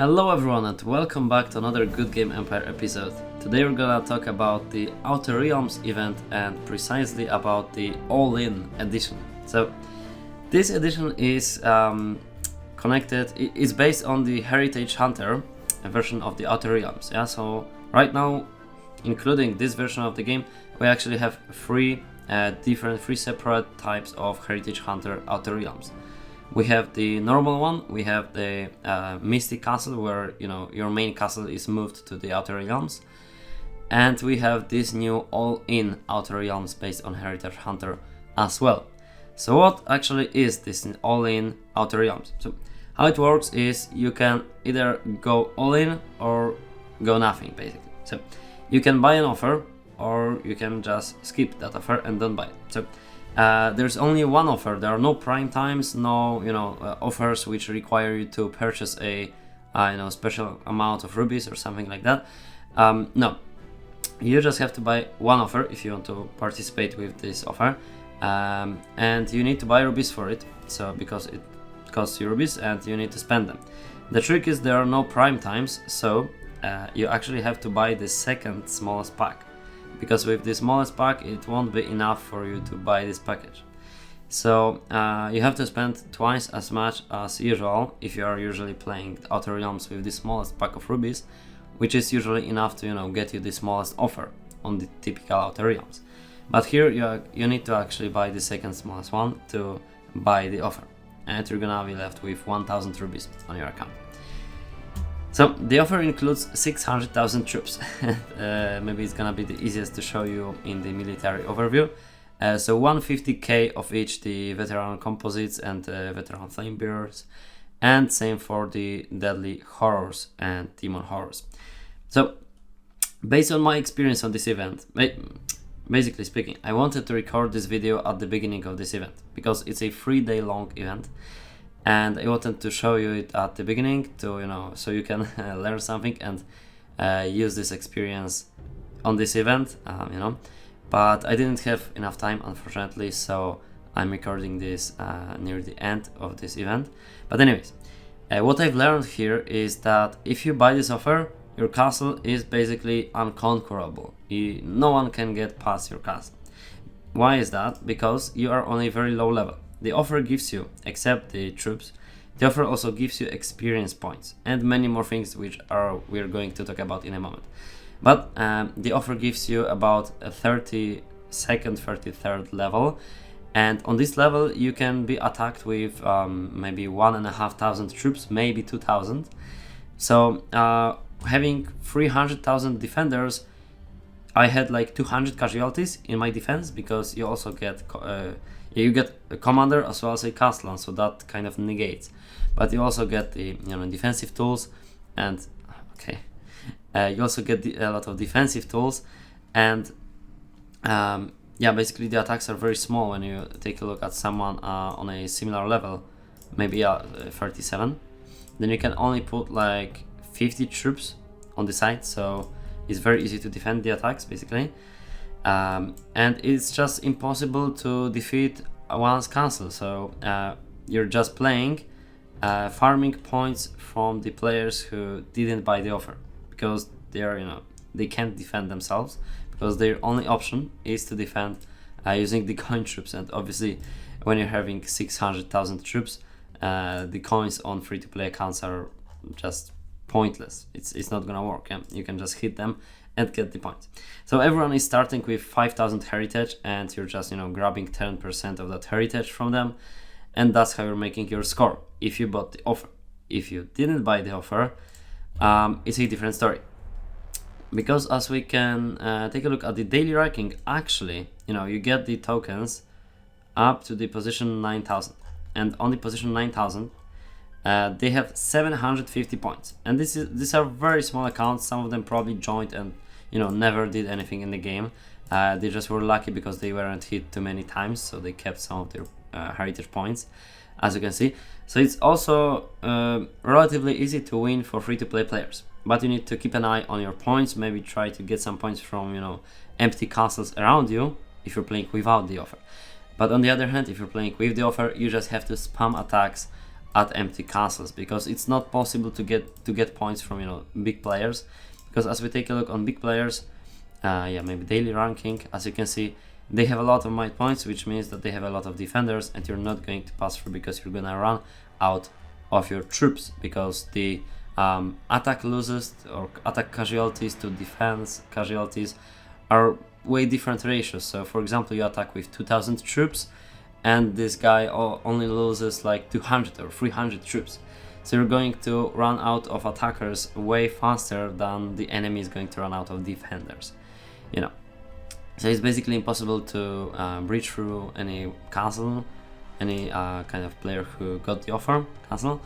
Hello everyone and welcome back to another Goodgame Empire episode. Today we're gonna talk about the Outer Realms event and precisely about the All-In edition. So this edition is connected, it's based on the Heritage Hunter version of the Outer Realms. Yeah, so right now, including this version of the game, we actually have three separate types of Heritage Hunter Outer Realms. We have the normal one, we have the Mystic Castle, where your main castle is moved to the Outer Realms, and we have this new All-In Outer Realms based on Heritage Hunter as well. So what actually is this All-In Outer Realms? So how it works is you can either go all-in or go nothing, basically. So you can buy an offer or you can just skip that offer and don't buy it. So there's only one offer. There are no prime times, no offers which require you to purchase a special amount of rubies or something like that. No, you just have to buy one offer if you want to participate with this offer, and you need to buy rubies for it. So because it costs you rubies and you need to spend them. The trick is there are no prime times, so you actually have to buy the second smallest pack. Because with the smallest pack it won't be enough for you to buy this package. So you have to spend twice as much as usual if you are usually playing Outer Realms with the smallest pack of rubies, which is usually enough to get you the smallest offer on the typical Outer Realms. But here you need to actually buy the second smallest one to buy the offer, and you're gonna be left with 1000 rubies on your account. So the offer includes 600,000 troops. Maybe it's gonna be the easiest to show you in the military overview. So 150k of each the veteran composites and veteran flamebearers, and same for the deadly horrors and demon horrors. So based on my experience on this event, basically speaking, I wanted to record this video at the beginning of this event because it's a 3-day long event. And I wanted to show you it at the beginning to so you can learn something and use this experience on this event, but I didn't have enough time, unfortunately, so I'm recording this near the end of this event. But anyways, what I've learned here is that if you buy this offer, your castle is basically unconquerable. No one can get past your castle. Why is that? Because you are on a very low level. The offer gives you, except the troops, the offer also gives you experience points and many more things which we're going to talk about in a moment. But the offer gives you about a 32nd, 33rd level, and on this level you can be attacked with maybe 1,500 troops, maybe 2,000. So having 300,000 defenders, I had like 200 casualties in my defense, because you also get you get a commander as well as a castellan, so that kind of negates. But you also get the defensive tools, and you also get a lot of defensive tools, and basically the attacks are very small when you take a look at someone on a similar level, maybe 37. Then you can only put like 50 troops on the side, so it's very easy to defend the attacks basically. And it's just impossible to defeat one's castle. So you're just playing, farming points from the players who didn't buy the offer, because they can't defend themselves, because their only option is to defend using the coin troops. And obviously, when you're having 600,000 troops, the coins on free-to-play accounts are just pointless. It's not gonna work. Yeah? You can just hit them and get the points. So everyone is starting with 5,000 heritage, and you're just grabbing 10% of that heritage from them, and that's how you're making your score if you bought the offer. If you didn't buy the offer, it's a different story, because as we can take a look at the daily ranking, actually you get the tokens up to the position 9,000, and on the position 9,000 they have 750 points, and these are very small accounts. Some of them probably joined and never did anything in the game. They just were lucky because they weren't hit too many times, so they kept some of their heritage points, as you can see. So it's also relatively easy to win for free-to-play players, but you need to keep an eye on your points. Maybe try to get some points from empty castles around you if you're playing without the offer. But on the other hand, if you're playing with the offer, you just have to spam attacks at empty castles, because it's not possible to get points from big players. Because as we take a look on big players, maybe daily ranking, as you can see, they have a lot of might points, which means that they have a lot of defenders, and you're not going to pass through because you're gonna run out of your troops, because the attack losses or attack casualties to defense casualties are way different ratios. So for example, you attack with 2000 troops and this guy only loses like 200 or 300 troops. So you're going to run out of attackers way faster than the enemy is going to run out of defenders. So it's basically impossible to breach through any castle, any kind of player who got the offer castle.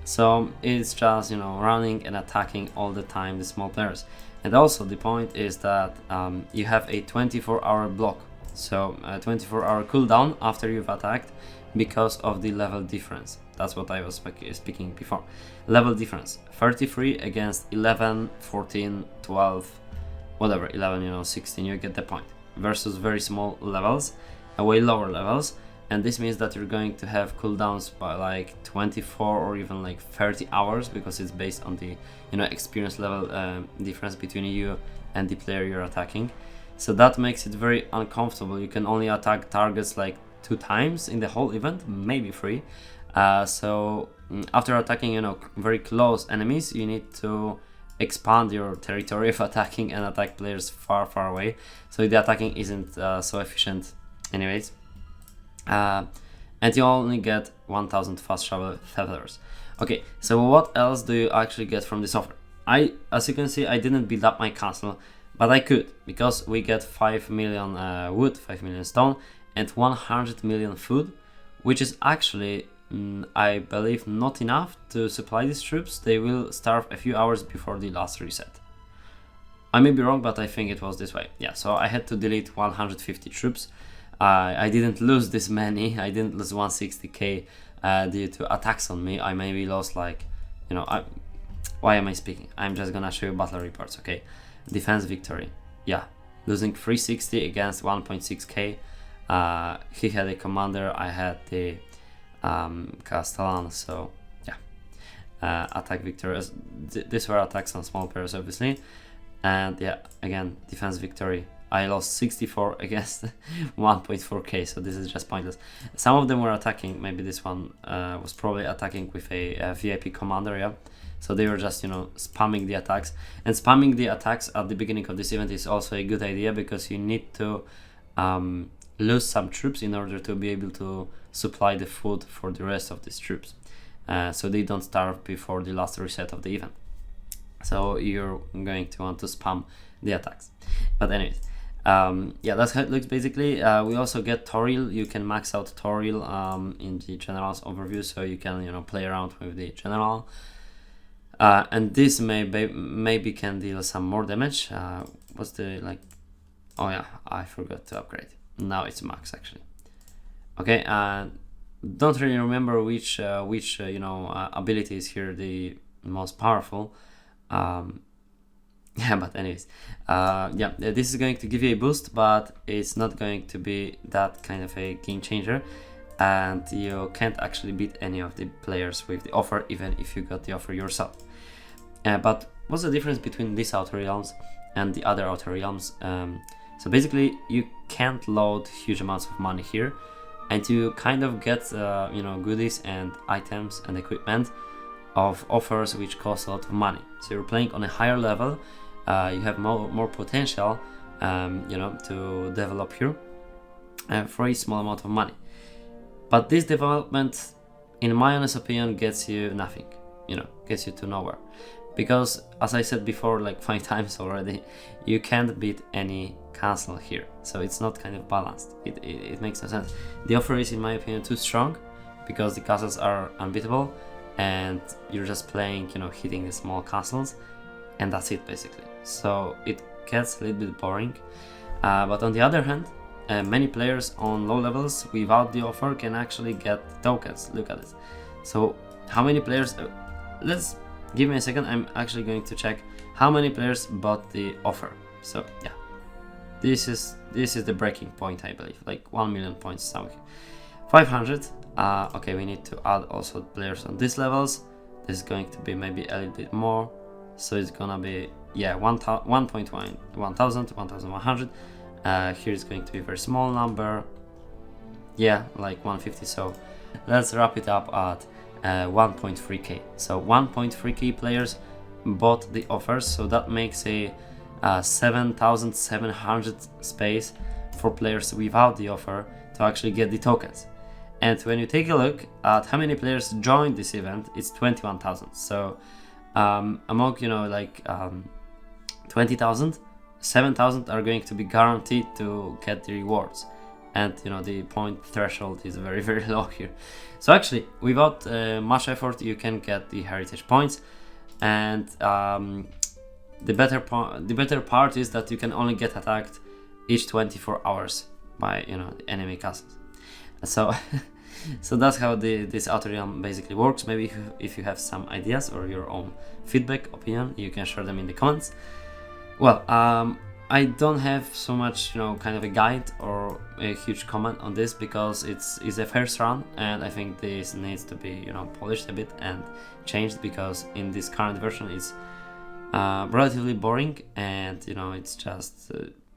So it's just running and attacking all the time the small players. And also the point is that you have a 24-hour block, so a 24-hour cooldown after you've attacked, because of the level difference. That's what I was speaking before. Level difference 33 against 11, 14, 12, whatever, 11, 16, you get the point, versus very small levels, way lower levels. And this means that you're going to have cooldowns by like 24 or even like 30 hours, because it's based on the experience level difference between you and the player you're attacking. So that makes it very uncomfortable. You can only attack targets like 2 times in the whole event, maybe 3. So after attacking very close enemies, you need to expand your territory of attacking and attack players far away, so the attacking isn't so efficient anyways. And you only get 1000 fast travel feathers. Okay, so what else do you actually get from this offer? As you can see, I didn't build up my castle, but I could, because we get 5 million wood, 5 million stone, and 100 million food, which is actually I believe not enough to supply these troops. They will starve a few hours before the last reset. I may be wrong, but I think it was this way. Yeah, so I had to delete 150 troops. I didn't lose this many. I didn't lose 160k due to attacks on me. I maybe lost like, why am I speaking? I'm just gonna show you battle reports, okay? Defense victory. Yeah, losing 360 against 1.6k. He had a commander, I had the Castellan, so yeah. Attack victories. These were attacks on small players, obviously. And yeah, again, defense victory. I lost 64 against 1.4k, so this is just pointless. Some of them were attacking. Maybe this one was probably attacking with a VIP commander, yeah. So they were just, spamming the attacks. And spamming the attacks at the beginning of this event is also a good idea, because you need to lose some troops in order to be able to supply the food for the rest of these troops, so they don't starve before the last reset of the event. So you're going to want to spam the attacks. But anyways, yeah, that's how it looks basically. We also get Toril. You can max out Toril in the general's overview, so you can play around with the general. And this maybe can deal some more damage. What's the oh yeah, I forgot to upgrade. Now it's max actually. Okay, don't really remember which ability is here the most powerful. Yeah, but anyways, yeah, this is going to give you a boost, but it's not going to be that kind of a game changer, and you can't actually beat any of the players with the offer, even if you got the offer yourself. But what's the difference between these outer realms and the other outer realms? So basically, you can't load huge amounts of money here, and you kind of get goodies and items and equipment of offers which cost a lot of money. So you're playing on a higher level. You have more potential, to develop here for a small amount of money. But this development, in my honest opinion, gets you nothing. Gets you to nowhere. Because, as I said before, like 5 times already, you can't beat any castle here. So it's not kind of balanced. It makes no sense. The offer is, in my opinion, too strong, because the castles are unbeatable, and you're just playing, hitting the small castles, and that's it basically. So it gets a little bit boring. But on the other hand, many players on low levels without the offer can actually get tokens. Look at this. So how many players? Let's give me a second. I'm actually going to check how many players bought the offer. So yeah, this is the breaking point, I believe, like 1 million points something. 500 Okay, we need to add also players on these levels. This is going to be maybe a little bit more, so it's gonna be, yeah, 1.1, 1000, 1100. Here is going to be a very small number, yeah, like 150. So let's wrap it up at 1.3k. So 1.3k players bought the offers, so that makes a 7,700 space for players without the offer to actually get the tokens. And when you take a look at how many players joined this event, it's 21,000. So among, you know, like 20,000, 7,000 are going to be guaranteed to get the rewards. And you know, the point threshold is very, very low here. So actually, without much effort, you can get the heritage points. And the better part is that you can only get attacked each 24 hours by, you know, the enemy castles. So so that's how this outer realm basically works. Maybe if you have some ideas or your own feedback, opinion, you can share them in the comments. Well, I don't have so much, you know, kind of a guide or a huge comment on this, because it's a first run, and I think this needs to be, you know, polished a bit and changed, because in this current version it's relatively boring, and you know, it's just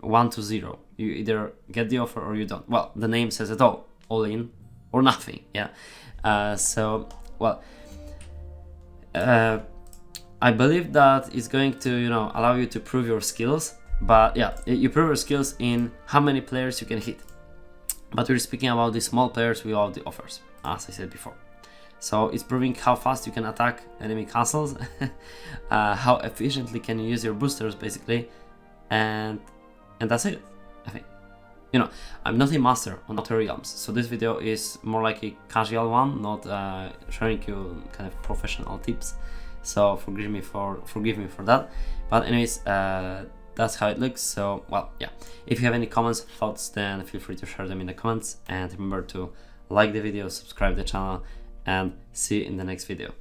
1 to 0. You either get the offer or you don't. Well, the name says it all in or nothing. Yeah. So well, I believe that it's going to, you know, allow you to prove your skills. But yeah, you prove your skills in how many players you can hit. But we're speaking about the small players without the offers, as I said before. So it's proving how fast you can attack enemy castles, how efficiently can you use your boosters, basically, and that's it, I think. You know, I'm not a master on outer realms, so this video is more like a casual one, not showing you kind of professional tips. So forgive me for that. But anyways, that's how it looks. So well, yeah, if you have any comments, thoughts, then feel free to share them in the comments, and remember to like the video, subscribe the channel, and see you in the next video.